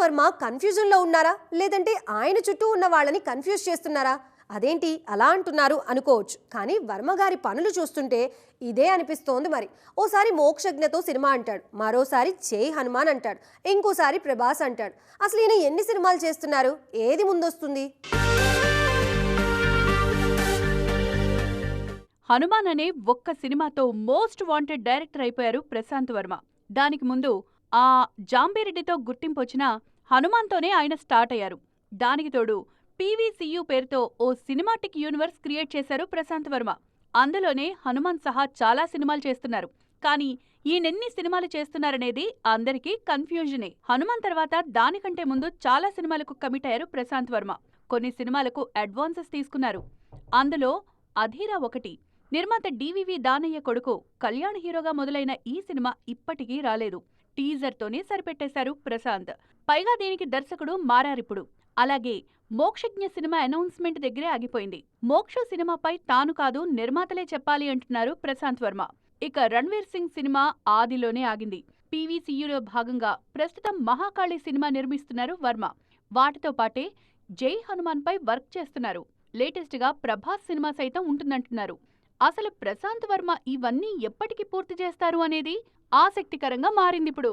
వర్మ కన్ఫ్యూజన్లో ఉన్నారా, లేదంటే ఆయన చుట్టూ ఉన్న వాళ్ళని కన్ఫ్యూజ్ చేస్తున్నారా? అదేంటి అలా అంటున్నారు అనుకోవచ్చు, కానీ వర్మ గారి పనులు చూస్తుంటే ఇదే అనిపిస్తోంది. మరి ఓసారి మోక్షజ్ఞతో సినిమా అంటాడు, మరోసారి జై హనుమాన్ అంటాడు, ఇంకోసారి ప్రభాస్ అంటాడు. అసలు ఈయన ఎన్ని సినిమాలు చేస్తున్నారు? ఏది ముందొస్తుంది? హనుమాన్ అనే ఒక్క సినిమాతో మోస్ట్ వాంటెడ్ డైరెక్టర్ అయిపోయారు ప్రశాంత్ వర్మ. దానికి ముందు ఆ జాంబిరెడ్డితో గుర్తింపు వచ్చిన హనుమాన్తోనే ఆయన స్టార్ట్ అయ్యారు. దానికి తోడు పీవీసీయూ పేరుతో ఓ సినిమాటిక్ యూనివర్స్ క్రియేట్ చేశారు ప్రశాంత్ వర్మ. అందులోనే హనుమాన్ సహా చాలా సినిమాలు చేస్తున్నారు. కానీ ఈయనెన్ని సినిమాలు చేస్తున్నారనేది అందరికీ కన్ఫ్యూజనే. హనుమాన్ తర్వాత దానికంటే ముందు చాలా సినిమాలకు కమిట్ అయ్యారు ప్రశాంత్ వర్మ. కొన్ని సినిమాలకు అడ్వాన్సెస్ తీసుకున్నారు. అందులో అధీరా ఒకటి. నిర్మాత డివివి దానయ్య కొడుకు కళ్యాణ్ హీరోగా మొదలైన ఈ సినిమా ఇప్పటికీ రాలేదు. టీజర్తోనే సరిపెట్టేశారు ప్రశాంత్. పైగా దీనికి దర్శకుడు మారారిప్పుడు. అలాగే మోక్షజ్ఞ సినిమా అనౌన్స్మెంట్ దగ్గరే ఆగిపోయింది. మోక్ష సినిమాపై తాను కాదు నిర్మాతలే చెప్పాలి అంటున్నారు ప్రశాంత్ వర్మ. ఇక రణ్వీర్ సింగ్ సినిమా ఆదిలోనే ఆగింది. పీవీసీయూలో భాగంగా ప్రస్తుతం మహాకాళి సినిమా నిర్మిస్తున్నారు వర్మ. వాటితో పాటే జై హనుమాన్ పై వర్క్ చేస్తున్నారు. లేటెస్ట్ గా ప్రభాస్ సినిమా సైతం ఉంటుందంటున్నారు. అసలు ప్రశాంత్ వర్మ ఇవన్నీ ఎప్పటికి పూర్తి చేస్తారు అనేది ఆసక్తికరంగా మారిందిప్పుడు.